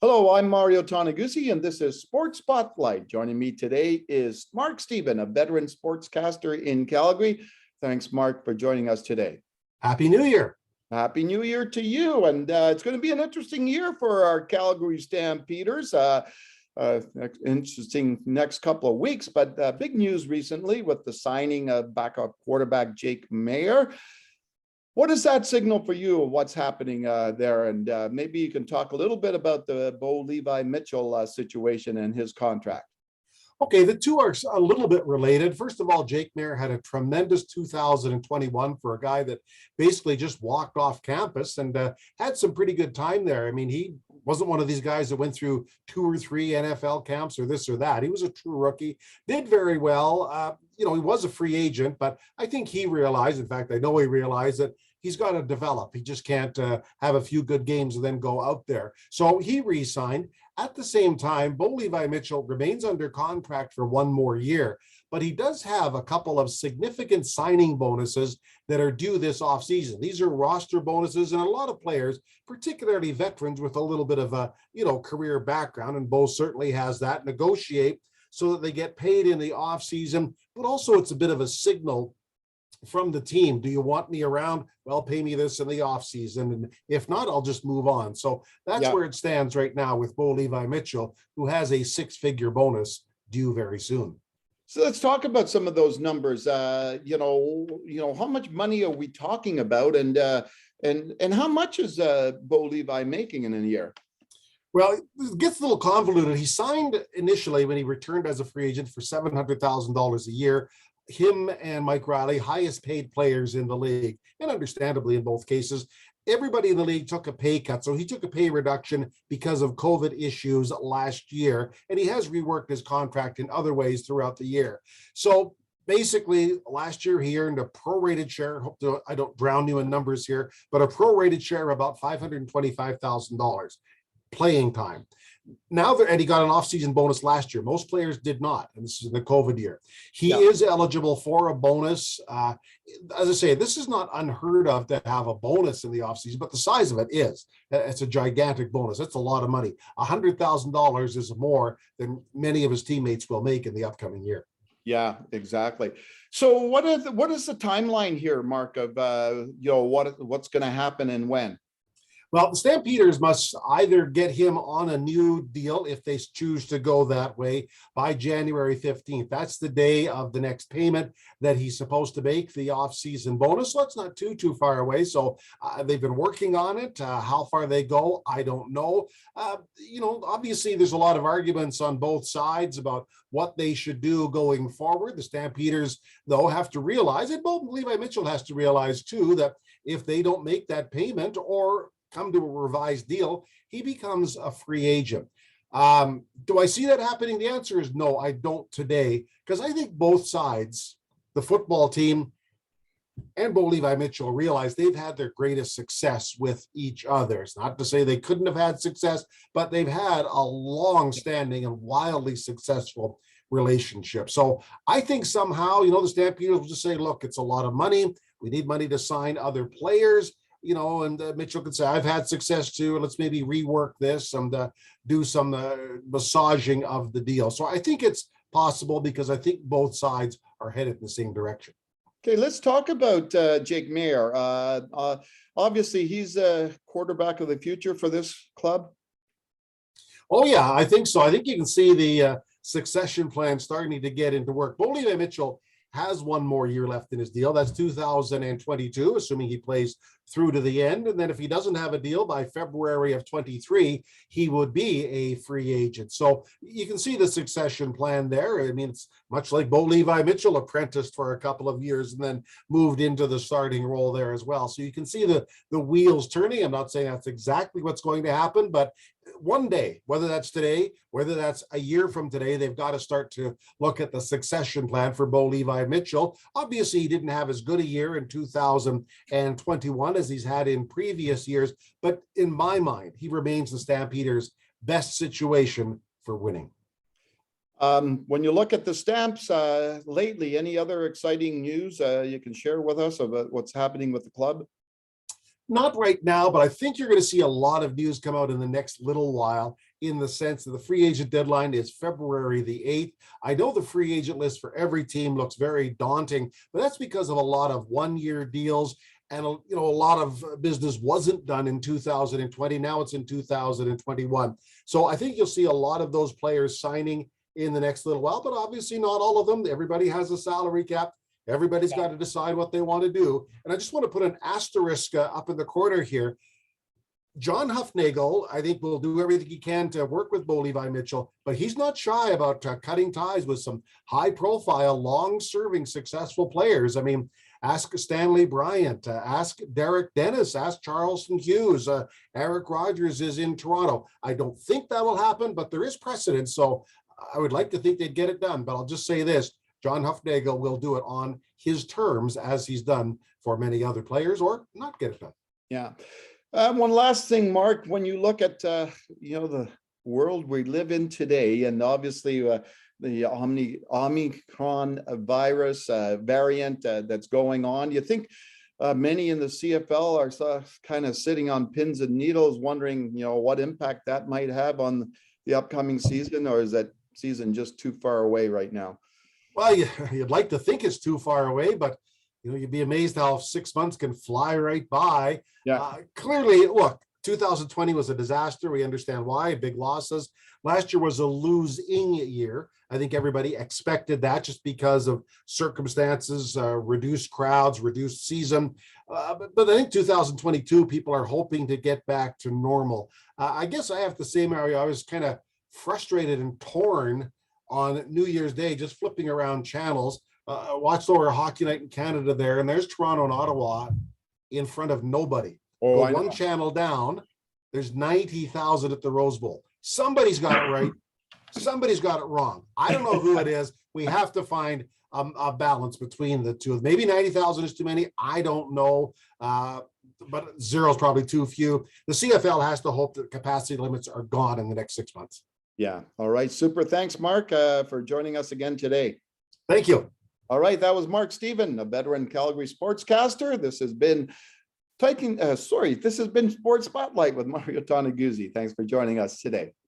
Hello, I'm Mario Toneguzzi, and this is Sports Spotlight. Joining me today is Mark Stephen, a veteran sportscaster in Calgary. Thanks, Mark, for joining us today. Happy New Year. Happy New Year to you. And it's going to be an interesting year for our Calgary Stampeders. Interesting next couple of weeks, but big news recently with the signing of backup quarterback Jake Maier. What does that signal for you of what's happening there? And maybe you can talk a little bit about the Bo Levi Mitchell situation and his contract. Okay, the two are a little bit related. First of all, Jake Maier had a tremendous 2021 for a guy that basically just walked off campus and had some pretty good time there. I mean, he wasn't one of these guys that went through 2 or 3 NFL camps or this or that. He was a true rookie, did very well. He was a free agent, but I think he realized, in fact, I know he realized that he's got to develop. He just can't have a few good games and then go out there. So he re-signed. At the same time, Bo Levi Mitchell remains under contract for 1 more year, but he does have a couple of significant signing bonuses that are due this offseason. These are roster bonuses, and a lot of players, particularly veterans with a little bit of a career background, and Bo certainly has that, negotiate so that they get paid in the offseason, but also it's a bit of a signal from the team. Do you want me around? Well, pay me this in the offseason. And if not, I'll just move on. So that's where it stands right now with Bo Levi Mitchell, who has a 6-figure bonus due very soon. So let's talk about some of those numbers. How much money are we talking about? And how much is Bo Levi making in a year? Well, it gets a little convoluted. He signed initially when he returned as a free agent for $700,000 a year. Him and Mike Riley, highest paid players in the league, and understandably in both cases. Everybody in the league took a pay cut, so he took a pay reduction because of COVID issues last year, and he has reworked his contract in other ways throughout the year. So basically, last year he earned a prorated share. Hope I don't drown you in numbers here, but a prorated share of about $525,000 playing time. Now and he got an offseason bonus last year. Most players did not, and this is in the COVID year. He is eligible for a bonus. As I say, this is not unheard of to have a bonus in the offseason, but the size of it is. It's a gigantic bonus. That's a lot of money. $100,000 is more than many of his teammates will make in the upcoming year. Yeah, exactly. So what is the timeline here, Mark, of what's going to happen and when? Well, the Stampeders must either get him on a new deal if they choose to go that way by January 15th. That's the day of the next payment that he's supposed to make, the off-season bonus. So it's not too far away. So they've been working on it. How far they go, I don't know. Obviously there's a lot of arguments on both sides about what they should do going forward. The Stampeders, though, have to realize, and Bo Levi Mitchell has to realize too, that if they don't make that payment or come to a revised deal, he becomes a free agent. Do I see that happening? The answer is no, I don't today, because I think both sides, the football team and Bo Levi Mitchell, realize they've had their greatest success with each other. It's not to say they couldn't have had success, but they've had a long-standing and wildly successful relationship. So I think somehow, the Stampeders will just say, look, it's a lot of money. We need money to sign other players. And Mitchell could say, I've had success too. Let's maybe rework this and do some massaging of the deal. So I think it's possible because I think both sides are headed in the same direction. Okay, let's talk about Jake Maier. Obviously, he's a quarterback of the future for this club. Oh, yeah, I think so. I think you can see the succession plan starting to get into work. Bo Levi Mitchell has 1 more year left in his deal. That's 2022, assuming he plays through to the end. And then if he doesn't have a deal by February of 23, he would be a free agent. So you can see the succession plan there. I mean, it's much like Bo Levi Mitchell apprenticed for a couple of years and then moved into the starting role there as well. So you can see the wheels turning. I'm not saying that's exactly what's going to happen, but one day, whether that's today, whether that's a year from today, they've got to start to look at the succession plan for Bo Levi Mitchell. Obviously, he didn't have as good a year in 2021 as he's had in previous years, but in my mind, he remains the Stampeders' best situation for winning. When you look at the Stamps lately, any other exciting news you can share with us about what's happening with the club? Not right now, but I think you're going to see a lot of news come out in the next little while. in the sense that the free agent deadline is February the 8th. I know the free agent list for every team looks very daunting, but that's because of a lot of one-year deals. And a lot of business wasn't done in 2020. Now it's in 2021. So I think you'll see a lot of those players signing in the next little while, but obviously not all of them. Everybody has a salary cap. Everybody's got to decide what they want to do. And I just want to put an asterisk up in the corner here. John Hufnagel, I think, will do everything he can to work with Bo Levi Mitchell, but he's not shy about cutting ties with some high-profile, long-serving, successful players. I mean, ask Stanley Bryant, ask Derek Dennis, ask Charleston Hughes, Eric Rogers is in Toronto. I don't think that will happen, but there is precedent, so I would like to think they'd get it done. But I'll just say this, John Hufnagel will do it on his terms, as he's done for many other players, or not get it done. Yeah. One last thing, Mark, when you look at, the world we live in today, and obviously the Omicron virus variant that's going on, you think many in the CFL are kind of sitting on pins and needles, wondering, what impact that might have on the upcoming season, or is that season just too far away right now? Well, you'd like to think it's too far away, but you'd be amazed how 6 months can fly right by. Yeah. Clearly, look, 2020 was a disaster. We understand why, big losses. Last year was a losing year. I think everybody expected that just because of circumstances, reduced crowds, reduced season. But I think 2022, people are hoping to get back to normal. I guess I have the same area. I was kind of frustrated and torn on New Year's Day, just flipping around channels. Watched over Hockey Night in Canada there, and there's Toronto and Ottawa in front of nobody. Oh, Go one channel down, there's 90,000 at the Rose Bowl. Somebody's got it right. Somebody's got it wrong. I don't know who it is. We have to find a balance between the two. Maybe 90,000 is too many. I don't know. But zero is probably too few. The CFL has to hope that capacity limits are gone in the next 6 months. Yeah. All right. Super. Thanks, Mark, for joining us again today. Thank you. All right, that was Mark Stephen, a veteran Calgary sportscaster. This has been Sports Spotlight with Mario Toneguzzi. Thanks for joining us today.